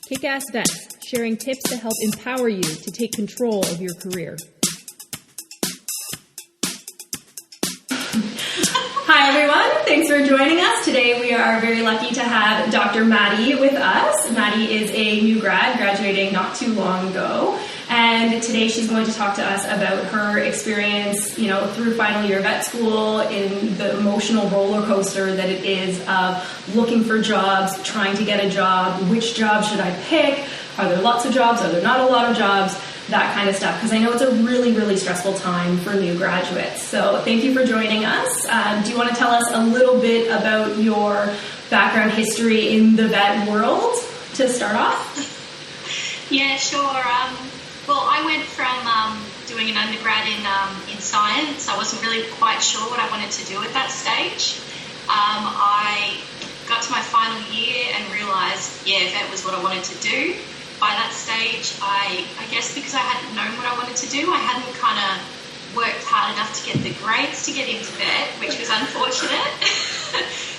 Kick-Ass Vets, sharing tips to help empower you to take control of your career. Hi everyone, thanks for joining us. Today we are very lucky to have Dr. Maddie with us. Maddie is a new grad, graduating not too long ago. And today she's going to talk to us about her experience, through final year vet school, in the emotional roller coaster that it is of looking for jobs, trying to get a job, which job should I pick, are there lots of jobs, are there not a lot of jobs, that kind of stuff, because I know it's a really, really stressful time for new graduates. So thank you for joining us. Do you want to tell us a little bit about your background history in the vet world to start off? Yeah, sure. Well, I went from doing an undergrad in science. I wasn't really quite sure what I wanted to do at that stage. I got to my final year and realised, vet was what I wanted to do. By that stage, I guess because I hadn't known what I wanted to do, I hadn't kind of worked hard enough to get the grades to get into vet, which was unfortunate.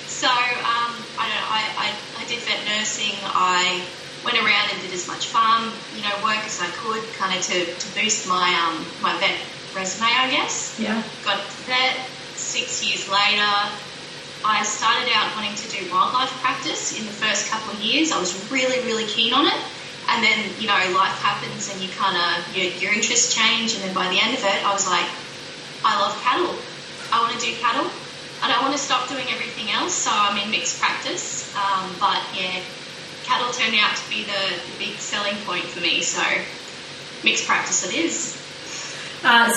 So, I did vet nursing. I went around and did as much farm, work as I could, kind of to boost my my vet resume, I guess. Yeah. Got to vet. 6 years later, I started out wanting to do wildlife practice in the first couple of years. I was really, really keen on it. And then, life happens and you kind of, your interests change. And then by the end of it, I was like, I love cattle. I want to do cattle. I don't want to stop doing everything else. So I'm in mixed practice. But yeah, cattle turned out to be the big selling point for me. So mixed practice it is.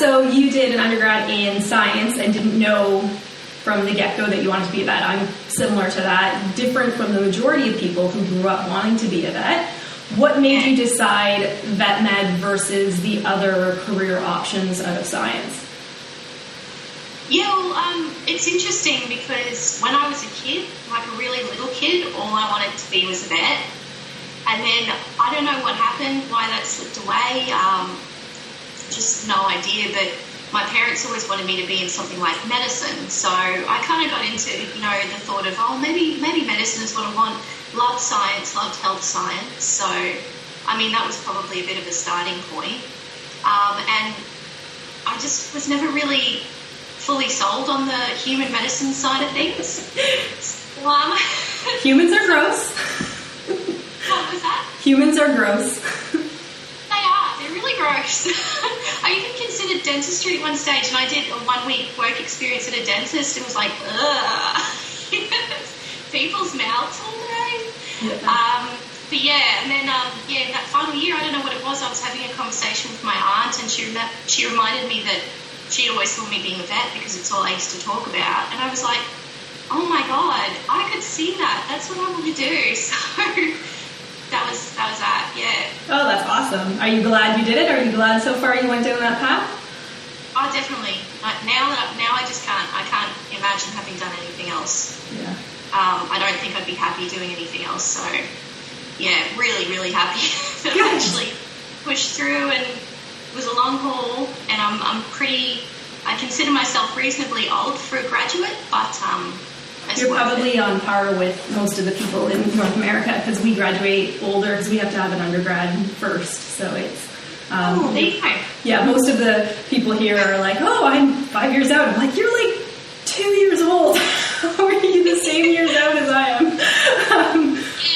So you did an undergrad in science and didn't know from the get-go that you wanted to be a vet. I'm similar to that, different from the majority of people who grew up wanting to be a vet. What made you decide vet med versus the other career options out of science? Yeah, well, it's interesting because when I was a kid, like a really little kid, all I wanted to be was a vet. And then I don't know what happened, why that slipped away, just no idea, but my parents always wanted me to be in something like medicine. So I kind of got into, the thought of, maybe medicine is what I want. Loved science, loved health science. So, that was probably a bit of a starting point. And I just was never really fully sold on the human medicine side of things. Humans are gross. What was that? Humans are gross. They are. They're really gross. I even considered dentistry at one stage, and I did a 1 week work experience at a dentist. It was like, ugh. People's mouths all day. Yeah. But yeah, and then that final year, I don't know what it was. I was having a conversation with my aunt, and she reminded me that she always saw me being a vet because it's all I used to talk about. And I was like, oh my God, I could see that. That's what I want to do. So that was that. Yeah. Oh, that's awesome. Are you glad you did it? Are you glad so far you went down that path? Oh, definitely. Now I just can't imagine having done anything else. Yeah. I don't think I'd be happy doing anything else. So, yeah, really, really happy that I actually pushed through, and it was a long haul. And I consider myself reasonably old for a graduate, but you're probably on par with most of the people in North America because we graduate older because we have to have an undergrad first. So it's there you go. Yeah, most of the people here are like, oh, I'm 5 years out. I'm like, you're like 2 years old. How are you the same years out as I am?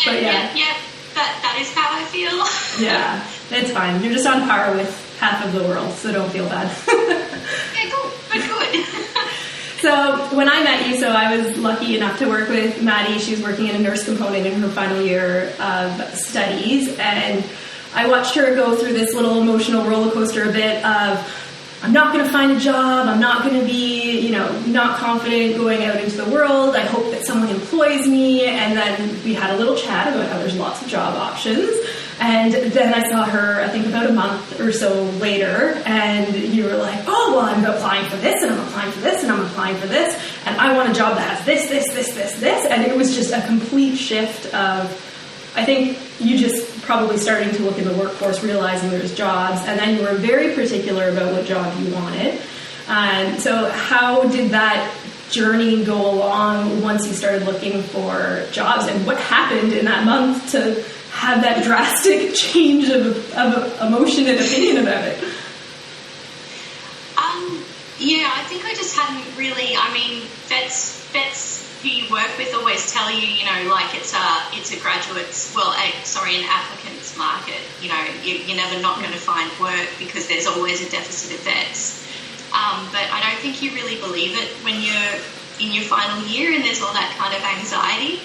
Yeah, that is how I feel. Yeah, it's fine. You're just on par with half of the world, so don't feel bad. Yeah, good. So when I met you, I was lucky enough to work with Maddie. She was working in a nurse component in her final year of studies, and I watched her go through this little emotional roller coaster a bit of, I'm not going to find a job, I'm not going to be, not confident going out into the world, I hope that someone employs me, and then we had a little chat about how there's lots of job options, and then I saw her, I think about a month or so later, and you were like, oh, well, I'm applying for this, and I'm applying for this, and I'm applying for this, and I want a job that has this, and it was just a complete shift of, I think you just probably starting to look in the workforce, realizing there's jobs, and then you were very particular about what job you wanted. And so how did that journey go along once you started looking for jobs, and what happened in that month to have that drastic change of emotion and opinion about it? Yeah, I think I just hadn't really. I mean, vets who you work with always tell you, you know, like it's a graduate's, an applicant's market. You know, you're never not going to find work because there's always a deficit of vets. But I don't think you really believe it when you're in your final year and there's all that kind of anxiety.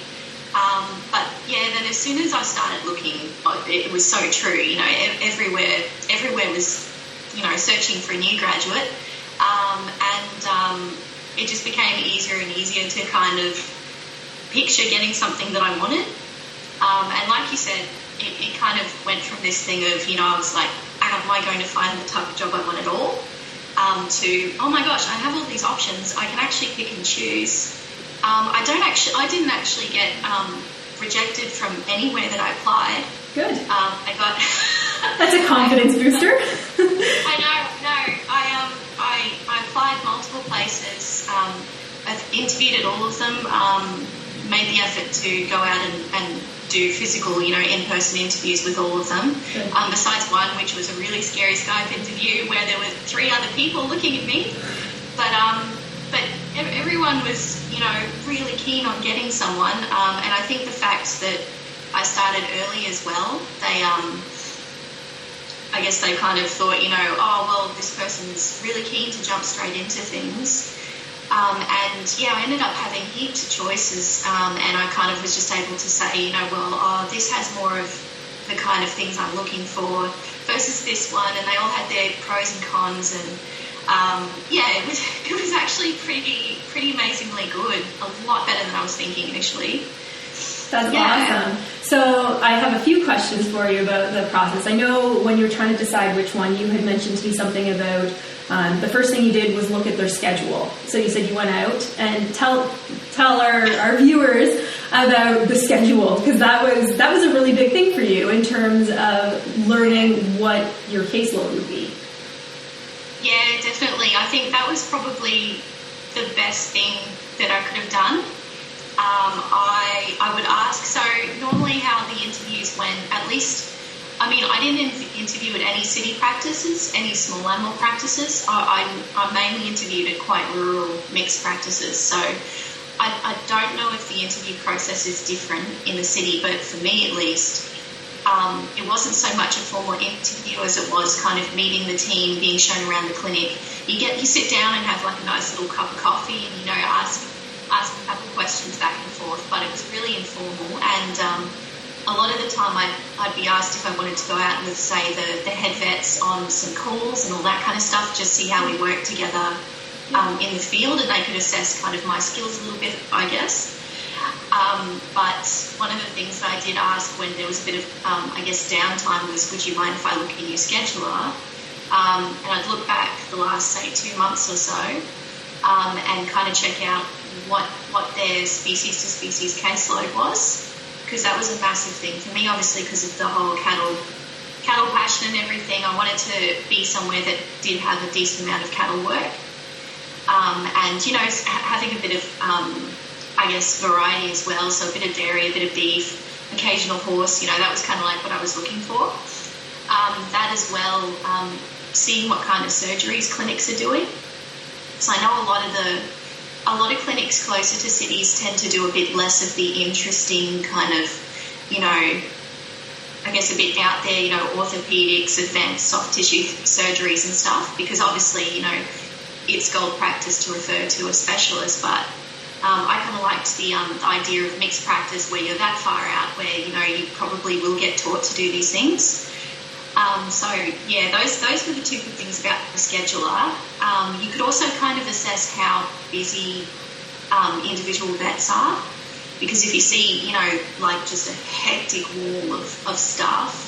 But yeah, then as soon as I started looking, it was so true. You know, everywhere was, you know, searching for a new graduate. It just became easier and easier to kind of picture getting something that I wanted. And like you said, it kind of went from this thing of, you know, I was like, am I going to find the type of job I want at all? To, oh my gosh, I have all these options. I can actually pick and choose. I didn't actually get rejected from anywhere that I applied. Good. I got. That's a confidence booster. I know. No, I applied multiple places. I've interviewed at all of them. Made the effort to go out and do physical, you know, in-person interviews with all of them. Besides one, which was a really scary Skype interview where there were 3 other people looking at me. But everyone was, you know, really keen on getting someone. And I think the fact that I started early as well, I guess they kind of thought, you know, oh, well, this person's really keen to jump straight into things. And yeah, I ended up having heaps of choices, and I kind of was just able to say, you know, well, this has more of the kind of things I'm looking for versus this one, and they all had their pros and cons, and yeah, it was actually pretty amazingly good, a lot better than I was thinking initially. That's awesome. So I have a few questions for you about the process. I know when you were trying to decide which one, you had mentioned to me something about the first thing you did was look at their schedule. So you said you went out and tell our viewers about the schedule, because that was a really big thing for you in terms of learning what your caseload would be. Yeah, definitely. I think that was probably the best thing that I could have done. I would ask, so normally how the interviews went, at least, I mean, I didn't interview at any city practices, any small animal practices. I mainly interviewed at quite rural mixed practices. So I don't know if the interview process is different in the city, but for me at least, it wasn't so much a formal interview as it was kind of meeting the team, being shown around the clinic. You sit down and have like a nice little cup of coffee and, you know, ask a couple questions back and forth, but it was really informal, and a lot of the time I'd be asked if I wanted to go out with, say, the head vets on some calls and all that kind of stuff, just see how we work together in the field, and they could assess kind of my skills a little bit, I guess. But one of the things that I did ask when there was a bit of, I guess, downtime was, would you mind if I look at your scheduler? And I'd look back the last, say, 2 months or so, and kind of check out what their species-to-species caseload was, because that was a massive thing for me, obviously, because of the whole cattle passion and everything. I wanted to be somewhere that did have a decent amount of cattle work, and, you know, having a bit of, I guess, variety as well, so a bit of dairy, a bit of beef, occasional horse, you know, that was kind of like what I was looking for. That as well, seeing what kind of surgeries clinics are doing. So I know a lot of clinics closer to cities tend to do a bit less of the interesting kind of, you know, I guess a bit out there, you know, orthopedics, advanced soft tissue surgeries and stuff, because obviously, you know, it's gold practice to refer to a specialist, but I kind of liked the idea of mixed practice where you're that far out where, you know, you probably will get taught to do these things. So yeah, those were the 2 good things about the scheduler. You could also kind of assess how busy individual vets are, because if you see, you know, like just a hectic wall of stuff,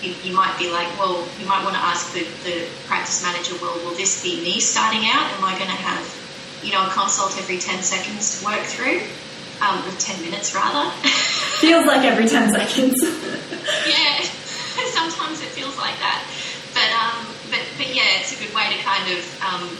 you might be like, well, you might want to ask the practice manager, well, will this be me starting out? Am I going to have, you know, a consult every 10 seconds to work through? Or 10 minutes rather. Feels like every 10 seconds. Yeah. Sometimes it feels like that, but yeah, it's a good way to kind of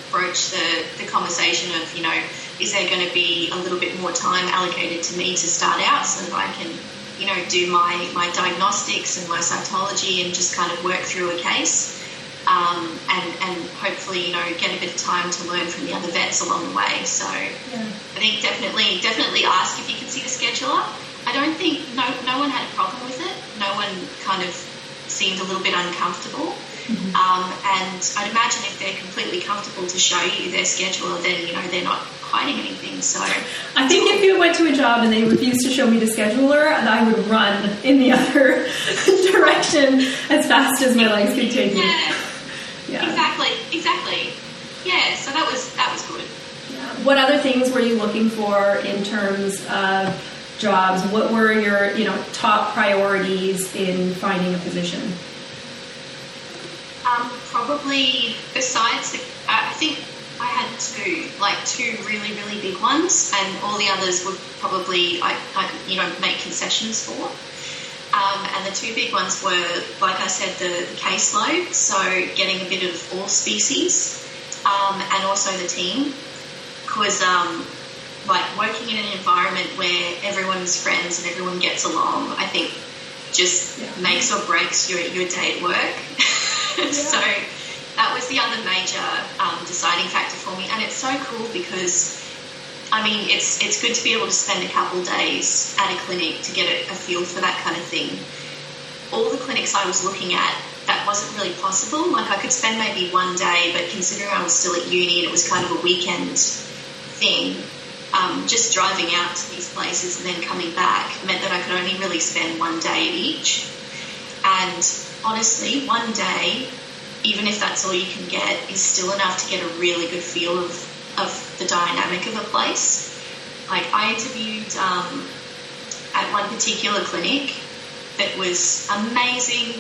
broach the conversation of, you know, is there going to be a little bit more time allocated to me to start out so that I can do my diagnostics and my cytology and just kind of work through a case, and hopefully, get a bit of time to learn from the other vets along the way. So Yeah. I think definitely ask if you can see the scheduler. I don't think, no one had a problem with it. No one kind of seemed a little bit uncomfortable. And I'd imagine if they're completely comfortable to show you their scheduler, then, they're not hiding anything. So I think if you went to a job and they refused to show me the scheduler, I would run in the other direction as fast as my legs could take me. Yeah. Exactly. Yeah, so that was good. Yeah. What other things were you looking for in terms of jobs? What were your, top priorities in finding a position? Probably besides I think I had two really, really big ones, and all the others would probably I make concessions for. And the two big ones were, like I said, the caseload, so getting a bit of all species, and also the team, because working in an environment where everyone's friends and everyone gets along, I think just makes or breaks your day at work. So that was the other major deciding factor for me, and it's so cool because it's good to be able to spend a couple of days at a clinic to get a feel for that kind of thing. All the clinics I was looking at, that wasn't really possible. I could spend maybe one day, but considering I was still at uni and it was kind of a weekend thing, just driving out to these places and then coming back meant that I could only really spend one day at each. And honestly, one day, even if that's all you can get, is still enough to get a really good feel of the dynamic of a place. I interviewed at one particular clinic that was amazing,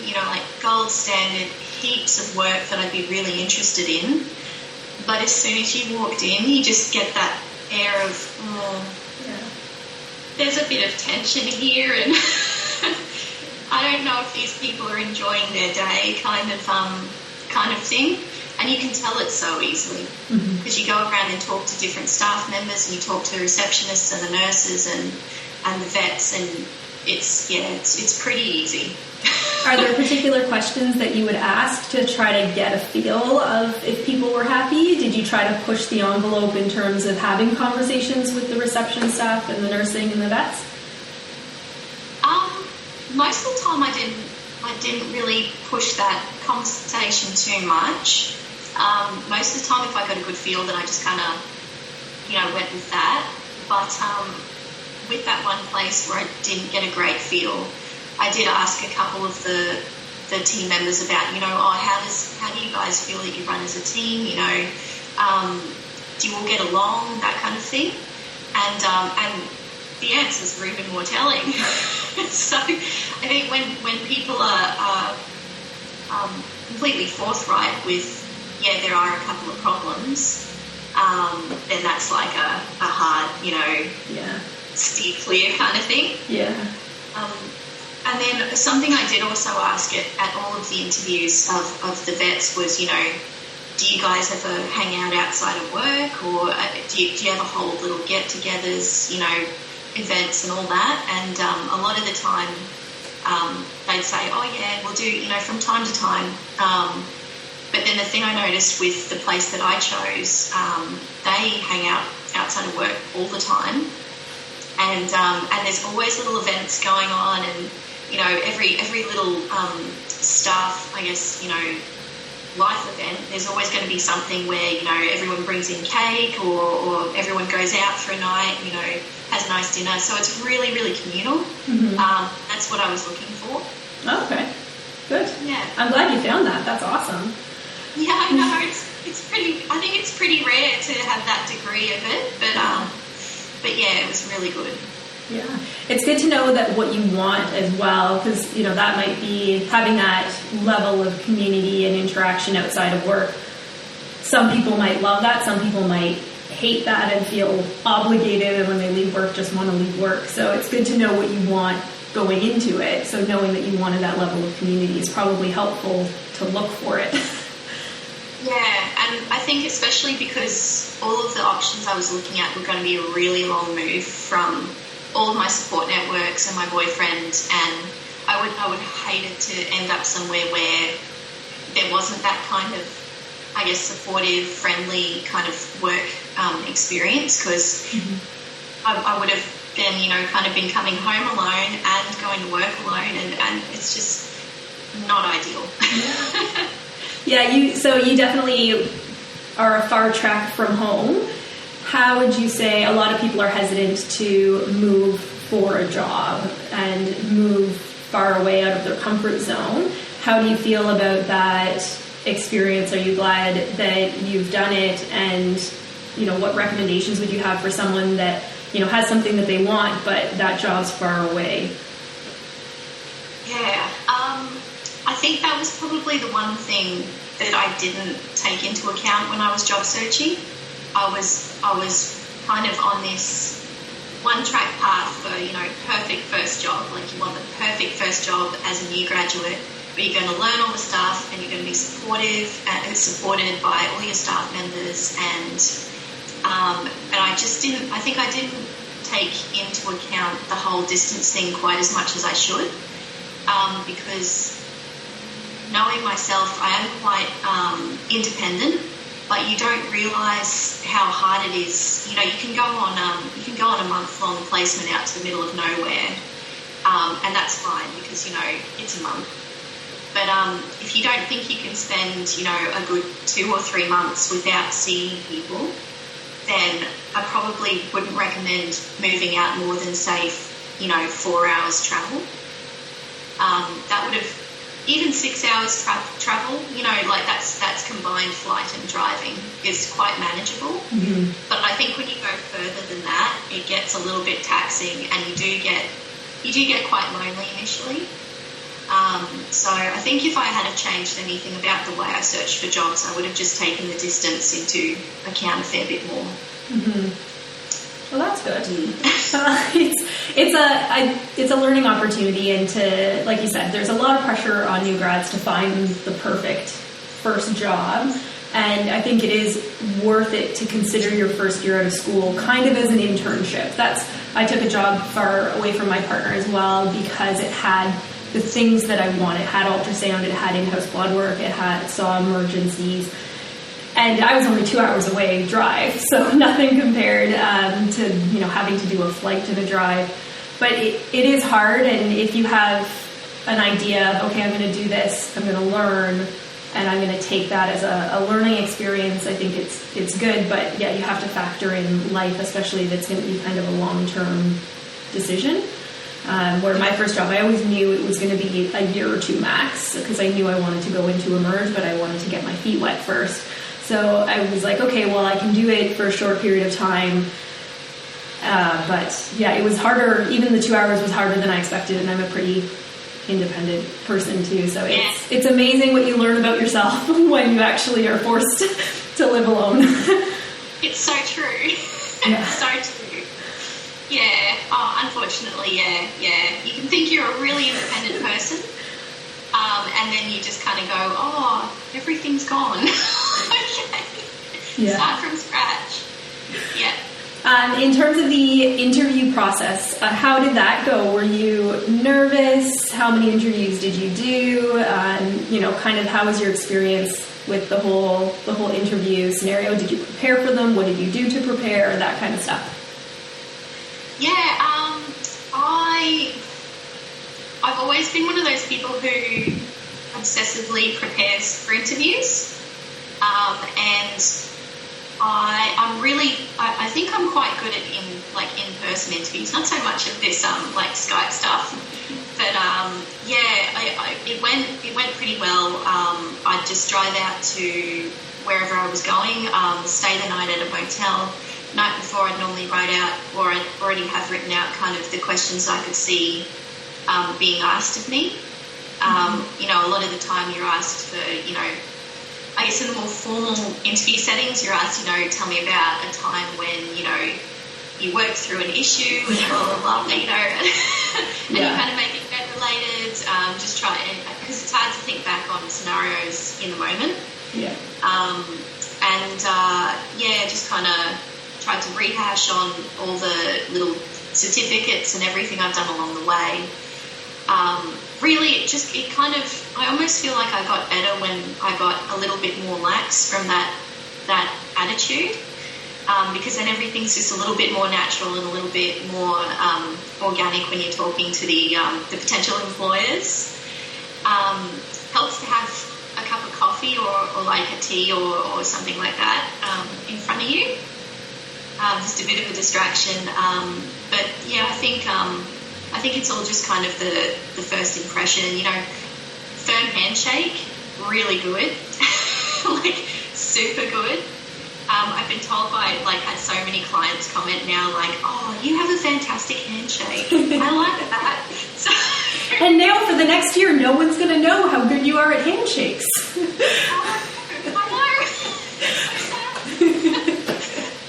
gold standard, heaps of work that I'd be really interested in. But as soon as you walked in, you just get that air of, there's a bit of tension here, and I don't know if these people are enjoying their day, kind of thing. And you can tell it so easily because you go around and talk to different staff members, and you talk to the receptionists and the nurses and the vets, and it's pretty easy. Are there particular questions that you would ask to try to get a feel of if people were happy? Did you try to push the envelope in terms of having conversations with the reception staff and the nursing and the vets? Most of the time I didn't really push that conversation too much. Most of the time, if I got a good feel, then I just kind of, went with that. But with that one place where I didn't get a great feel, I did ask a couple of the team members about, how do you guys feel that you run as a team? Do you all get along? That kind of thing. And the answers were even more telling. So I think when people are completely forthright with, there are a couple of problems, then that's like a hard, steer clear kind of thing. Yeah. And then something I did also ask at all of the interviews of the vets was, do you guys ever hang out outside of work, or do you ever hold little get-togethers, events and all that? And a lot of the time they'd say, oh yeah, we'll do, from time to time. But then the thing I noticed with the place that I chose, they hang out outside of work all the time. And there's always little events going on, and, every little staff, I guess, life event, there's always going to be something where, everyone brings in cake, or everyone goes out for a night, has a nice dinner. So it's really, really communal. That's what I was looking for. Okay, good. Yeah. I'm glad you found that. That's awesome. Yeah, I know. It's pretty, I think it's pretty rare to have that degree of it, but yeah, it was really good. Yeah, it's good to know that what you want as well, because that might be having that level of community and interaction outside of work. Some people might love that, some people might hate that and feel obligated, and when they leave work just want to leave work. So it's good to know what you want going into it. So knowing that you wanted that level of community is probably helpful to look for it. Yeah, and I think especially because all of the options I was looking at were going to be a really long move from all of my support networks and my boyfriend, and I would hate it to end up somewhere where there wasn't that kind of, I guess, supportive, friendly kind of work experience, because I would have then, you know, kind of been coming home alone and going to work alone, and it's just not ideal. Yeah, so you definitely are a far trek from home. How would you say a lot of people are hesitant to move for a job and move far away out of their comfort zone? How do you feel about that experience? Are you glad that you've done it? And, you know, what recommendations would you have for someone that, you know, has something that they want, but that job's far away? Yeah, I think that was probably the one thing that I didn't take into account when I was job searching. I was kind of on this one-track path for, you know, perfect first job. Like, you want the perfect first job as a new graduate, but you're going to learn all the stuff and you're going to be supported by all your staff members, and I just didn't. I think I didn't take into account the whole distance thing quite as much as I should, because knowing myself, I am quite independent. But you don't realise how hard it is. You know, you can go on a month-long placement out to the middle of nowhere, and that's fine because, you know, it's a month. But if you don't think you can spend, you know, a good 2 or 3 months without seeing people, then I probably wouldn't recommend moving out more than, say, you know, 4 hours travel. That would have. Even 6 hours travel, you know, like that's combined flight and driving is quite manageable. Mm-hmm. But I think when you go further than that, it gets a little bit taxing, and you do get quite lonely initially. So I think if I had changed anything about the way I searched for jobs, I would have just taken the distance into account a fair bit more. Mm-hmm. Well, that's good. It's a learning opportunity, and to, like you said, there's a lot of pressure on new grads to find the perfect first job, and I think it is worth it to consider your first year out of school kind of as an internship. I took a job far away from my partner as well because it had the things that I wanted. It had ultrasound, it had in-house blood work, it saw emergencies. And I was only 2 hours away drive, so nothing compared to, you know, having to do a flight and a drive. But it is hard, and if you have an idea of, okay, I'm going to do this, I'm going to learn, and I'm going to take that as a learning experience, I think it's good. But yeah, you have to factor in life, especially if it's going to be kind of a long-term decision. Where my first job, I always knew it was going to be a year or two max, because I knew I wanted to go into Emerge, but I wanted to get my feet wet first. So I was like, okay, well, I can do it for a short period of time. But yeah, it was harder. Even the 2 hours was harder than I expected, and I'm a pretty independent person too. So it's amazing what you learn about yourself when you actually are forced to live alone. It's so true. Yeah. So true. Yeah. Oh, unfortunately, yeah. You can think you're a really independent person, and then you just kind of go, oh, everything's gone. Okay. Yeah. Start from scratch. Yeah. In terms of the interview process, how did that go? Were you nervous? How many interviews did you do? You know, kind of how was your experience with the whole interview scenario? Did you prepare for them? What did you do to prepare? That kind of stuff. Yeah, I've always been one of those people who obsessively prepares for interviews, and I think I'm quite good at in-person interviews, not so much of this like Skype stuff, but it went pretty well. I'd just drive out to wherever I was going, stay the night at a motel. Night before, I'd normally write out, or I'd already have written out kind of the questions I could see being asked of me. You know, a lot of the time you're asked for, you know, I guess in the more formal interview settings, you're asked, you know, tell me about a time when, you know, you worked through an issue and blah, blah, blah, you know, and you kind of make it event related, just try, because it's hard to think back on scenarios in the moment. Yeah. Just kind of tried to rehash on all the little certificates and everything I've done along the way. Really, I almost feel like I got better when I got a little bit more lax from that attitude, because then everything's just a little bit more natural and a little bit more organic when you're talking to the potential employers. Helps to have a cup of coffee or like a tea or something like that in front of you. Just a bit of a distraction. But yeah, I think it's all just kind of the first impression. Firm handshake, really good, like super good. I've been told had so many clients comment now, like, oh, you have a fantastic handshake. I like that. So, and now for the next year, no one's going to know how good you are at handshakes. I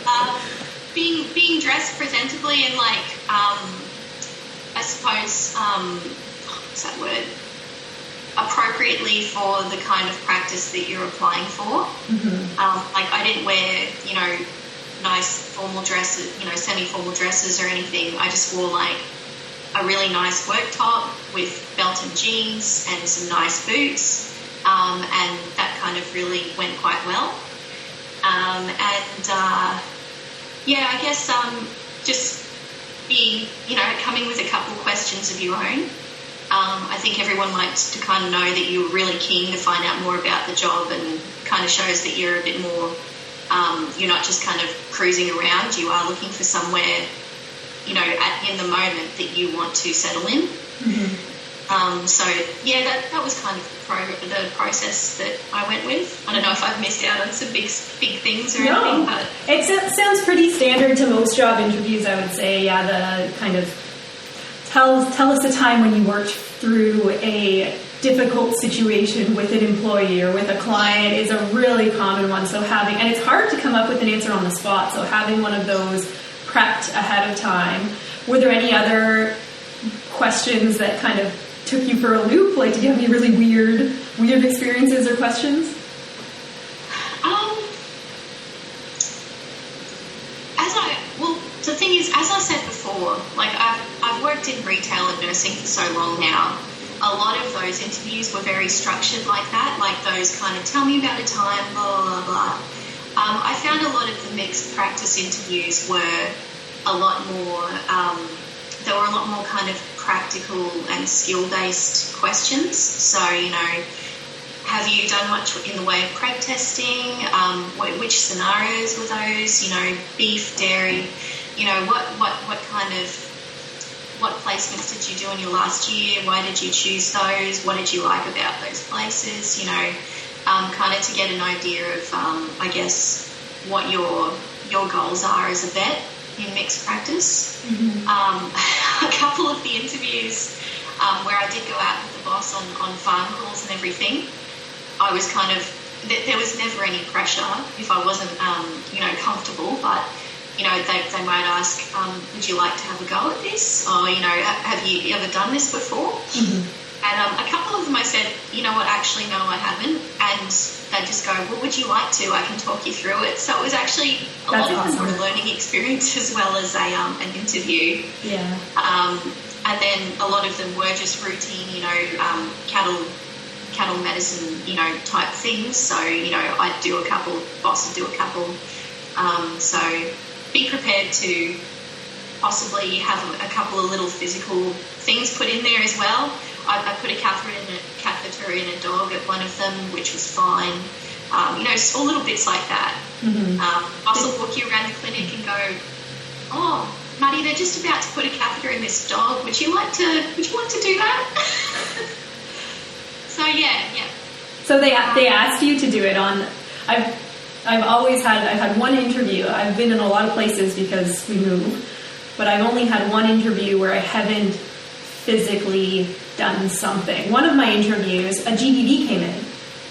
know. Being dressed presentably and I suppose, what's that word? Appropriately for the kind of practice that you're applying for. Mm-hmm. I didn't wear, nice formal dresses, semi-formal dresses or anything. I just wore a really nice work top with belt and jeans and some nice boots, and that kind of really went quite well. I guess just being, coming with a couple of questions of your own. I think everyone likes to kind of know that you're really keen to find out more about the job, and kind of shows that you're a bit more, you're not just kind of cruising around. You are looking for somewhere, in the moment that you want to settle in. Mm-hmm. That was kind of the process that I went with. I don't know if I've missed out on some big things or anything, but it sounds pretty standard to most job interviews, I would say. Yeah, the kind of tell us a time when you worked through a difficult situation with an employee or with a client is a really common one. So and it's hard to come up with an answer on the spot. So having one of those prepped ahead of time. Were there any other questions that kind of took you for a loop? Did you have any really weird experiences or questions? The thing is, as I said before, I've worked in retail and nursing for so long now. A lot of those interviews were very structured like that, like those kind of tell me about a time, blah, blah, blah. I found a lot of the mixed practice interviews were a lot more, they were a lot more kind of practical and skill-based questions. So, have you done much in the way of preg testing? Which scenarios were those? Beef, dairy. What placements did you do in your last year? Why did you choose those? What did you like about those places? Kind of to get an idea of, I guess, what your goals are as a vet in mixed practice. Mm-hmm. A couple of the interviews where I did go out with the boss on farm calls and everything, I was kind of, there was never any pressure if I wasn't, comfortable, but, they might ask, would you like to have a go at this? Or, have you ever done this before? Mm-hmm. And a couple of them I said, actually, no, I haven't. And they just go, well, would you like to? I can talk you through it. So it was actually, lot of them were a learning experience as well as an interview. Yeah. And then a lot of them were just routine, cattle medicine, type things. So, I'd do a couple, boss would do a couple. So be prepared to possibly have a couple of little physical things put in there as well. I put a catheter in a dog at one of them, which was fine. Small little bits like that. Mm-hmm. Boss will walk you around the clinic and go, oh, Maddie, they're just about to put a catheter in this dog. Would you like to do that? So yeah. So they asked you to do it on. I've had one interview. I've been in a lot of places because we move, but I've only had one interview where I haven't physically done something. One of my interviews, a GDD came in.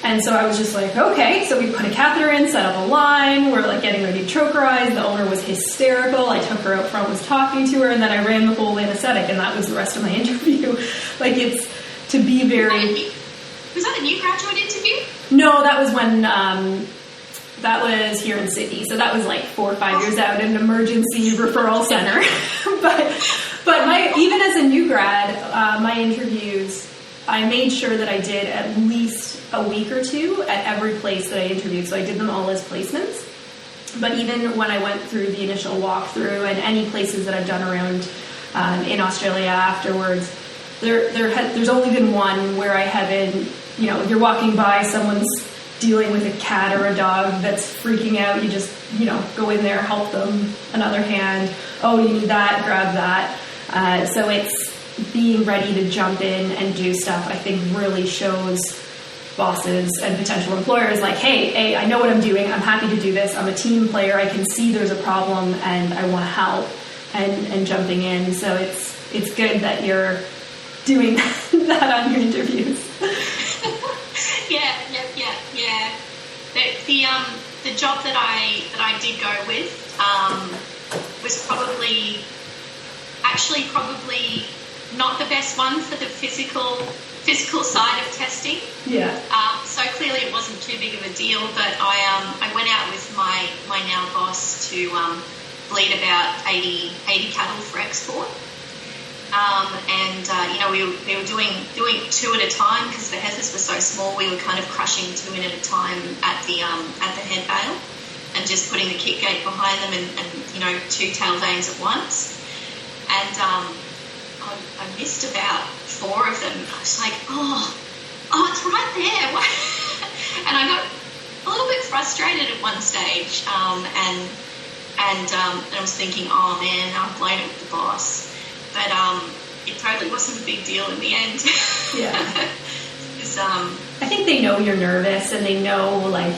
And so I was just like, okay, so we put a catheter in, set up a line, we're getting ready to choke her eyes. The owner was hysterical. I took her out front, was talking to her, and then I ran the whole anesthetic, and that was the rest of my interview. It's to be very... Was that a new graduate interview? No, that was when... that was here in Sydney. So that was 4 or 5 years out in an emergency referral center. but even as a new grad, my interviews, I made sure that I did at least a week or two at every place that I interviewed. So I did them all as placements. But even when I went through the initial walkthrough and any places that I've done around in Australia afterwards, there's only been one where I haven't, you're walking by, someone's dealing with a cat or a dog that's freaking out, you just, go in there, help them, another hand, oh, you need that, grab that. So it's being ready to jump in and do stuff, I think really shows bosses and potential employers like, hey, I know what I'm doing, I'm happy to do this, I'm a team player, I can see there's a problem and I want to help, and jumping in. So it's good that you're doing that on your interviews. Yeah. The job that I did go with was probably not the best one for the physical side of testing. Yeah. So clearly it wasn't too big of a deal, but I went out with my now boss to bleed about 80 cattle for export. We were doing two at a time because the heifers were so small. We were kind of crushing two in at a time at the head bale and just putting the kick gate behind them and two tail veins at once. And I missed about 4 of them. I was like, oh, it's right there. And I got a little bit frustrated at one stage. And I was thinking, oh man, I'm blown it with the boss. But it totally wasn't a big deal in the end. Yeah. I think they know you're nervous and they know, like,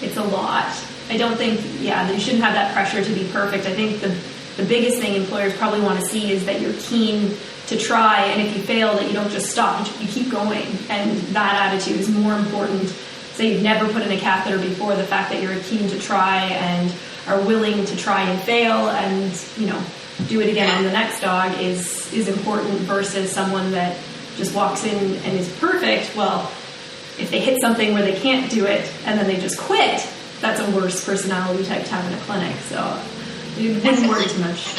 it's a lot. I don't think, you shouldn't have that pressure to be perfect. I think the biggest thing employers probably want to see is that you're keen to try, and if you fail, that you don't just stop, you keep going. And that attitude is more important. Say you've never put in a catheter before, the fact that you're keen to try and are willing to try and fail and, do it again on the next dog is important versus someone that just walks in and is perfect. Well, if they hit something where they can't do it and then they just quit, that's a worse personality type to have in a clinic. So you wouldn't worry too much.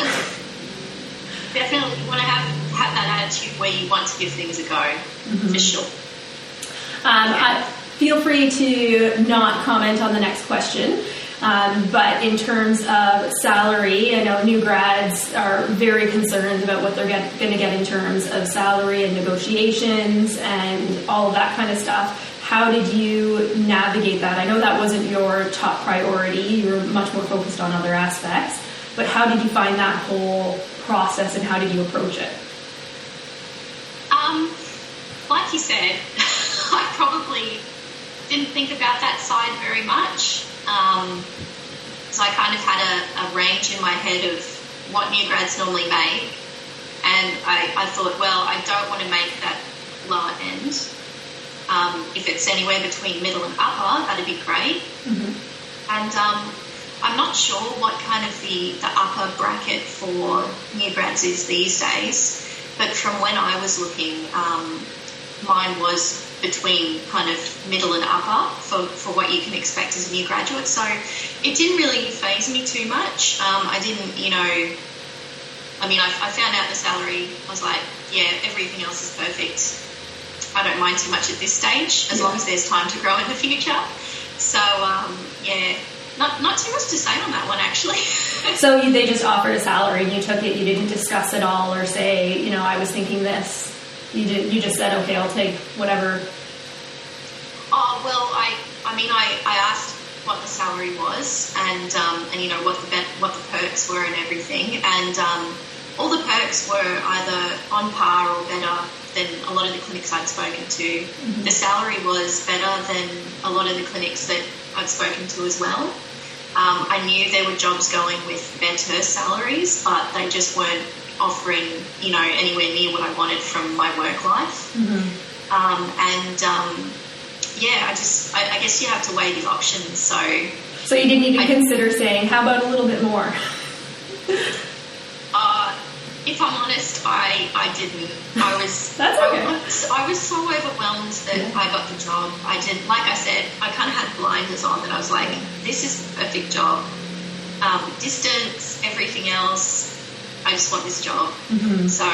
Definitely, you want to have that attitude where you want to give things a go, for sure. Feel free to not comment on the next question. But in terms of salary, I know new grads are very concerned about what they're going to get in terms of salary and negotiations and all of that kind of stuff. How did you navigate that? I know that wasn't your top priority. You were much more focused on other aspects. But how did you find that whole process and how did you approach it? Like you said, I probably didn't think about that side very much. So I kind of had a range in my head of what new grads normally make, and I thought, well, I don't want to make that lower end. If it's anywhere between middle and upper, that'd be great. Mm-hmm. And I'm not sure what kind of the upper bracket for new grads is these days, but from when I was looking, mine was between kind of middle and upper for what you can expect as a new graduate. So it didn't really faze me too much. I didn't, I found out the salary. I was like, yeah, everything else is perfect. I don't mind too much at this stage as long as there's time to grow in the future. So, not too much to say on that one, actually. So they just offered a salary and you took it, you didn't discuss it all or say, I was thinking this. You just said, okay, I'll take whatever. Oh, well, I asked what the salary was and what the perks were and everything. And all the perks were either on par or better than a lot of the clinics I'd spoken to. Mm-hmm. The salary was better than a lot of the clinics that I'd spoken to as well. I knew there were jobs going with better salaries, but they just weren't offering, anywhere near what I wanted from my work life. Mm-hmm. I guess you have to weigh the options. So you didn't even consider saying, how about a little bit more? If I'm honest, I didn't. That's okay. I was so overwhelmed that I got the job. I did, like I said, I kind of had blinders on that I was like, this is the perfect job. Distance, everything else. I just want this job. So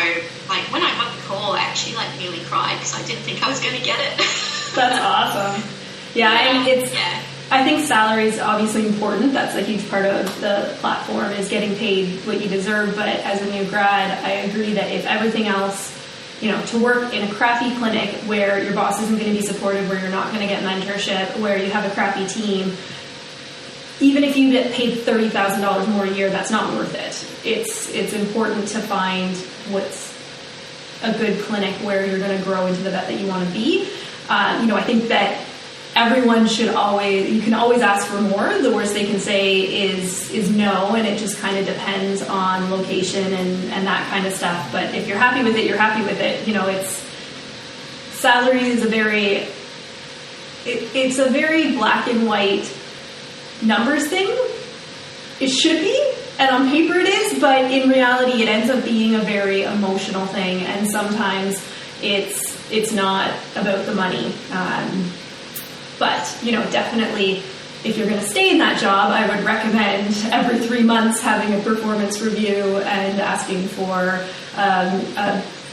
like when I got the call, I actually like nearly cried because I didn't think I was going to get it. That's awesome. Yeah, and I think salary is obviously important. That's a huge part of the platform, is getting paid what you deserve. But as a new grad, I agree that if everything else, to work in a crappy clinic where your boss isn't going to be supportive, where you're not going to get mentorship, where you have a crappy team, even if you get paid $30,000 more a year, that's not worth it. It's important to find what's a good clinic where you're going to grow into the vet that you want to be. I think that everyone you can always ask for more. The worst they can say is no, and it just kind of depends on location and that kind of stuff. But if you're happy with it, you're happy with it. Salary is it's a very black and white numbers thing. It should be, and on paper it is, but in reality it ends up being a very emotional thing, and sometimes it's not about the money. But, definitely if you're going to stay in that job, I would recommend every 3 months having a performance review and asking for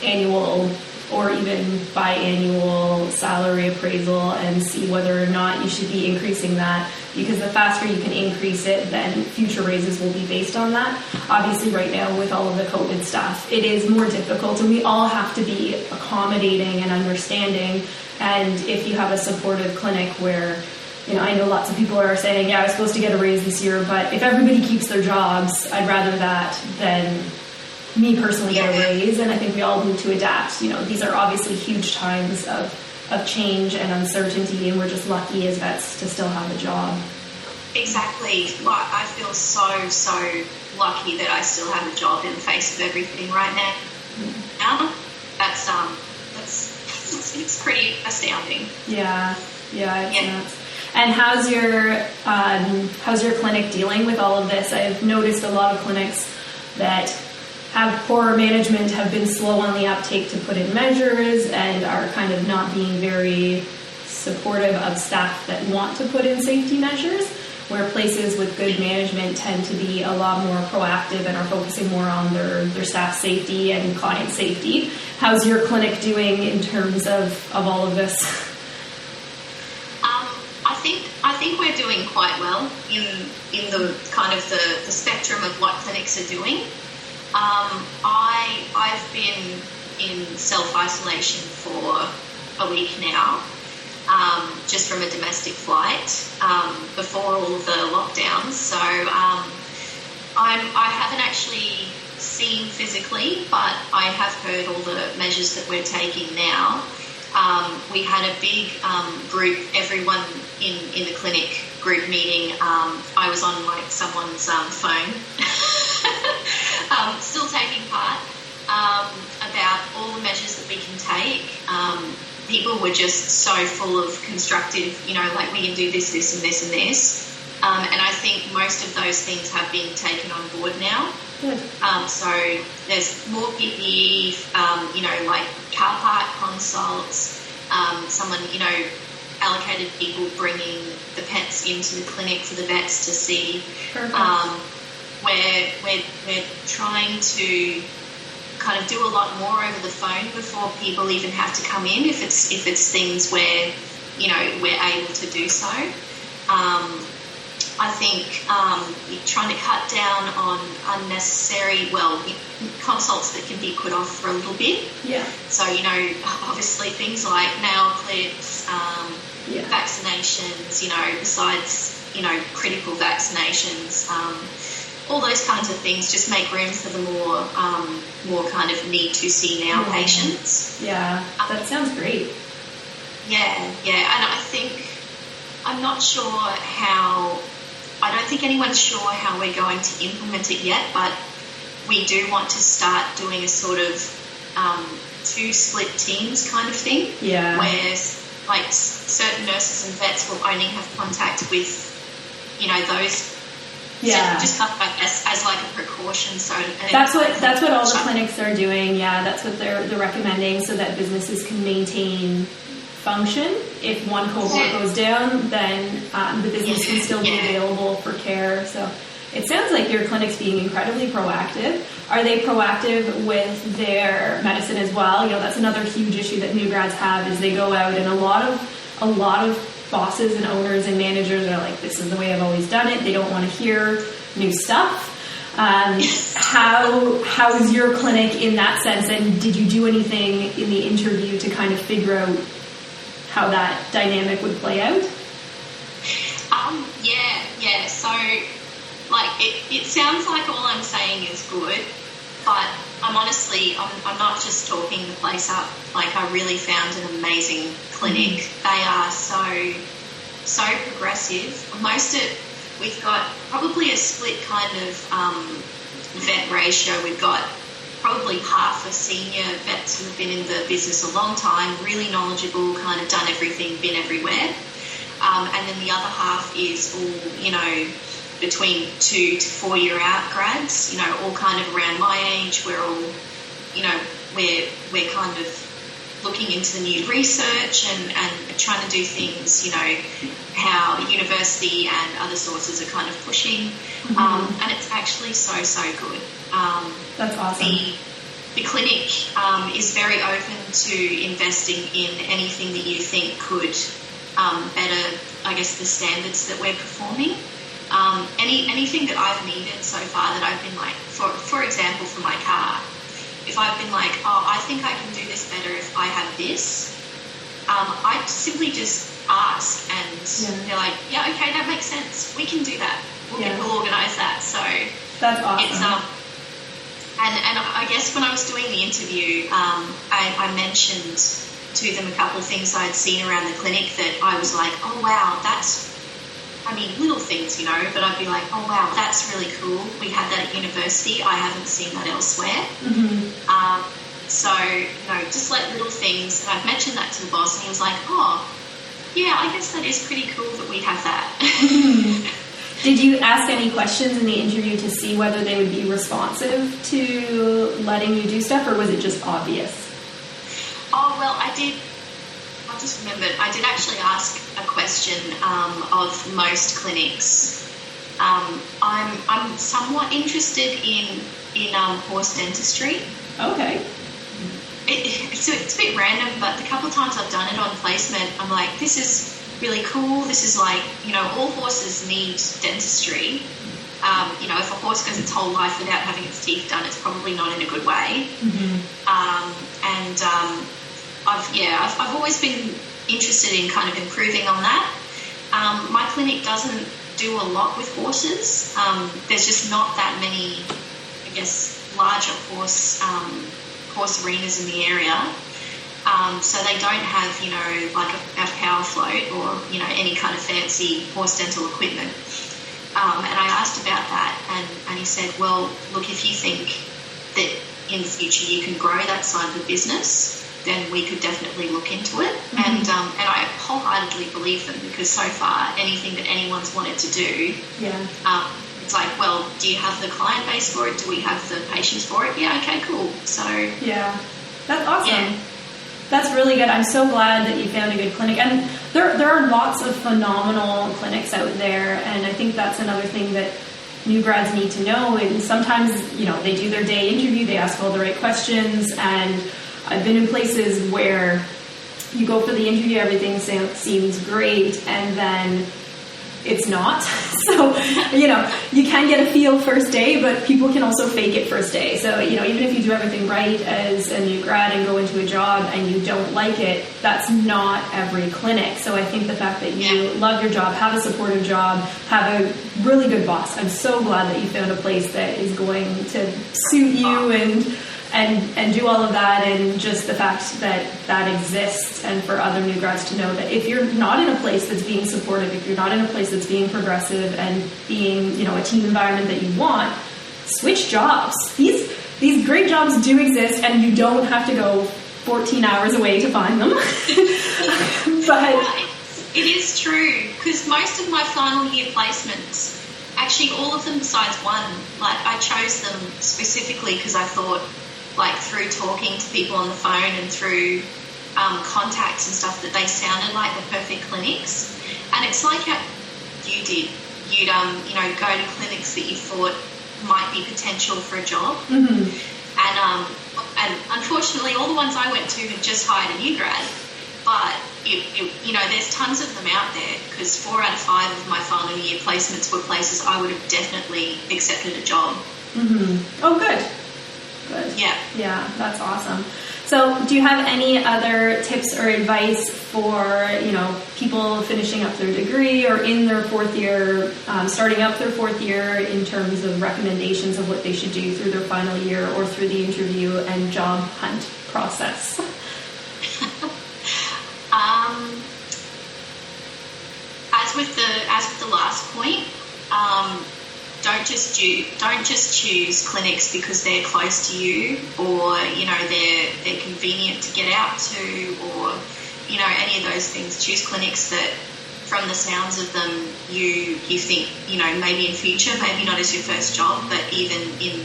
annual or even biannual salary appraisal and see whether or not you should be increasing that, because the faster you can increase it, then future raises will be based on that. Obviously right now with all of the COVID stuff, it is more difficult, and we all have to be accommodating and understanding. And if you have a supportive clinic where, I know lots of people are saying, I was supposed to get a raise this year, but if everybody keeps their jobs, I'd rather that than me personally get a raise. And I think we all need to adapt. These are obviously huge times of change and uncertainty, and we're just lucky as vets to still have a job. Exactly. Like, I feel so lucky that I still have a job in the face of everything right now. It's pretty astounding. Yeah, it's nuts. And how's your clinic dealing with all of this? I've noticed a lot of clinics that have poor management have been slow on the uptake to put in measures and are kind of not being very supportive of staff that want to put in safety measures, where places with good management tend to be a lot more proactive and are focusing more on their staff safety and client safety. How's your clinic doing in terms of all of this? I think we're doing quite well in the kind of the spectrum of what clinics are doing. I've been in self-isolation for a week now, just from a domestic flight, before all of the lockdowns. So I haven't actually seen physically, but I have heard all the measures that we're taking now. We had a big group, everyone in the clinic group meeting. I was on someone's phone, still taking part, about all the measures that we can take. People were just so full of constructive, we can do this, this, and this, and this. And I think most of those things have been taken on board now. Good. So there's more PPE, like car park consults, someone, allocated people bringing the pets into the clinic for the vets to see. Perfect. We're trying to kind of do a lot more over the phone before people even have to come in, if it's things where, we're able to do so. I think trying to cut down on unnecessary, consults that can be put off for a little bit. Yeah. So, obviously things like nail clips, vaccinations, besides, critical vaccinations, all those kinds of things, just make room for the more kind of need to see now patients. Yeah, that sounds great. Yeah, and I think, I don't think anyone's sure how we're going to implement it yet, but we do want to start doing a sort of 2 split teams kind of thing. Yeah. Where certain nurses and vets will only have contact with, those. Yeah. Just kind of as like a precaution. So that's what all the clinics are doing. Yeah, that's what they're recommending, so that businesses can maintain function. If one cohort goes down, then the business can still be available for care. So it sounds like your clinic's being incredibly proactive. Are they proactive with their medicine as well? You know, that's another huge issue that new grads have, is they go out, and a lot of bosses and owners and managers are like, this is the way I've always done it. They don't want to hear new stuff. How is your clinic in that sense, and did you do anything in the interview to kind of figure out how that dynamic would play out? Yeah. So, like, it sounds like all I'm saying is good, but I'm not just talking the place up. Like, I really found an amazing clinic. They are so progressive. We've got probably a split kind of vet ratio. We've got probably half of senior vets who have been in the business a long time, really knowledgeable, kind of done everything, been everywhere. And then the other half is all, you know, between 2 to 4 year out grads, you know, all kind of around my age. We're all, you know, we're kind of looking into the new research and trying to do things, you know, how university and other sources are kind of pushing. And it's actually so good. That's awesome. The clinic is very open to investing in anything that you think could better, I guess, the standards that we're performing. Anything that I've needed so far that I've been like, for example, for my car, if I've been like, oh, I think I can do this better if I have this, I simply just ask, and they're like, yeah, okay, that makes sense. We can do that. We'll organise that. So that's awesome. It's and I guess when I was doing the interview, I mentioned to them a couple of things I'd seen around the clinic that I was like, oh wow, little things, you know, but I'd be like, oh wow, that's really cool. We had that at university. I haven't seen that elsewhere. So, you know, just like little things. And I've mentioned that to the boss, and he was like, oh, yeah, I guess that is pretty cool that we have that. Did you ask any questions in the interview to see whether they would be responsive to letting you do stuff, or was it just obvious? Oh, well, I did. I just remembered. I did actually ask a question of most clinics. I'm somewhat interested in horse dentistry. Okay. It's a bit random, but the couple of times I've done it on placement, I'm like, this is really cool. This is like, you know, all horses need dentistry. You know, if a horse goes its whole life without having its teeth done, it's probably not in a good way. I've always been interested in kind of improving on that. My clinic doesn't do a lot with horses. There's just not that many, I guess, larger horse arenas in the area. So they don't have, you know, like a power float or, you know, any kind of fancy horse dental equipment. And I asked about that, and he said, well, look, if you think that in the future you can grow that side of the business, then we could definitely look into it. And I wholeheartedly believe them, because so far anything that anyone's wanted to do, it's like, well, do you have the client base for it? Do we have the patients for it? Yeah, okay, cool. So yeah, that's awesome. Yeah. That's really good. I'm so glad that you found a good clinic. And there are lots of phenomenal clinics out there, and I think that's another thing that new grads need to know. And sometimes, you know, they do their day interview, they ask all the right questions, and I've been in places where you go for the interview, everything seems great, and then it's not. So, you know, you can get a feel first day, but people can also fake it first day. So, you know, even if you do everything right as a new grad and go into a job and you don't like it, that's not every clinic. So I think the fact that you love your job, have a supportive job, have a really good boss. I'm so glad that you found a place that is going to suit you and do all of that, and just the fact that exists, and for other new grads to know that if you're not in a place that's being supportive, if you're not in a place that's being progressive and being, you know, a team environment that you want, switch jobs. These great jobs do exist, and you don't have to go 14 hours away to find them. But it is true, because most of my final year placements, actually all of them besides one, like I chose them specifically because I thought, like through talking to people on the phone and through contacts and stuff, that they sounded like the perfect clinics. And it's like how you did. you'd go to clinics that you thought might be potential for a job. And unfortunately, all the ones I went to had just hired a new grad. But there's tons of them out there, because 4 out of 5 of my final year placements were places I would have definitely accepted a job. Oh, good. Yeah, that's awesome. So do you have any other tips or advice for, people finishing up their degree or in their 4th year, starting up their 4th year, in terms of recommendations of what they should do through their final year or through the interview and job hunt process? As with the last point, don't just choose clinics because they're close to you, or they're convenient to get out to, or any of those things. Choose clinics that, from the sounds of them, you think maybe in future, maybe not as your first job, but even in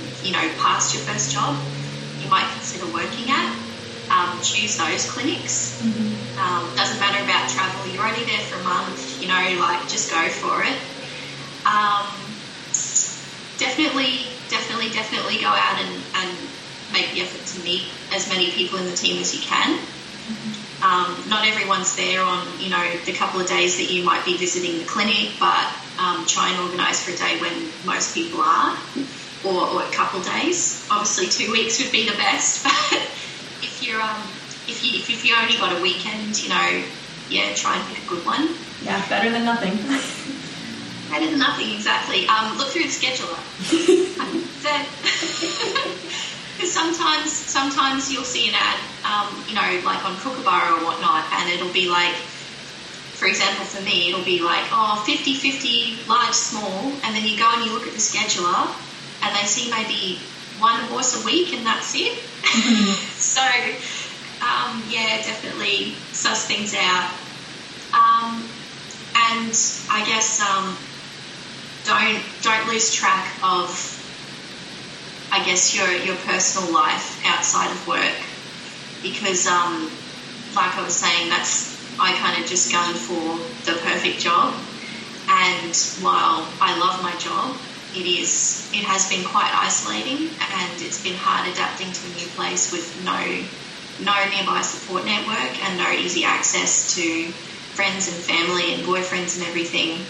past your first job, you might consider working at. Choose those clinics. Doesn't matter about travel. You're only there for a month. Just go for it. Definitely go out and make the effort to meet as many people in the team as you can. Not everyone's there on, the couple of days that you might be visiting the clinic, but try and organise for a day when most people are, or a couple of days. Obviously 2 weeks would be the best, but if you only got a weekend, try and pick a good one. Yeah, better than nothing. Better than nothing, exactly. Look through the scheduler. Because sometimes you'll see an ad, like on Kookaburra or whatnot, and it'll be like, for example, for me, it'll be like, 50-50, large, small, and then you go and you look at the scheduler, and they see maybe one horse a week, and that's it. So, definitely suss things out. And I guess don't lose track of, I guess, your personal life outside of work, because like I was saying, I kind of just going for the perfect job, and while I love my job, it has been quite isolating, and it's been hard adapting to a new place with no nearby support network and no easy access to friends and family and boyfriends and everything.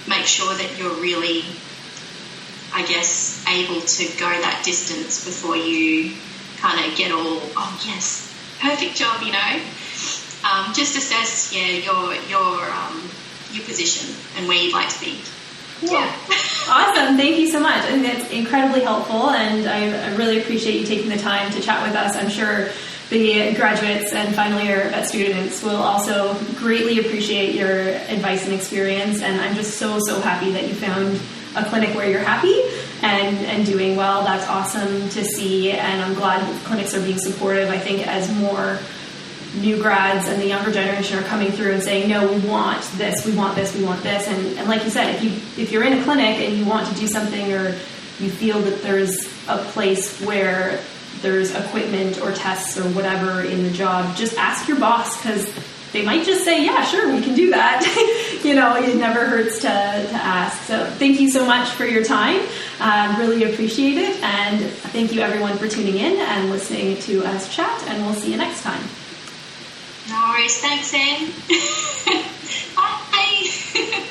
Make sure that you're really, I guess, able to go that distance before you kind of get all, yes, perfect job, Just assess, your position and where you'd like to be. Yeah. Awesome. Thank you so much. I think that's incredibly helpful, and I really appreciate you taking the time to chat with us. I'm sure the graduates and final year vet students will also greatly appreciate your advice and experience, and I'm just so happy that you found a clinic where you're happy and doing well. That's awesome to see, and I'm glad clinics are being supportive. I think as more new grads and the younger generation are coming through and saying, no, we want this, we want this, we want this. And like you said, if you're in a clinic and you want to do something, or you feel that there's a place where there's equipment or tests or whatever in the job, just ask your boss, because they might just say, yeah, sure, we can do that. It never hurts to ask. So thank you so much for your time. Really appreciate it. And thank you everyone for tuning in and listening to us chat, and we'll see you next time. No worries. Thanks, Anne. Bye.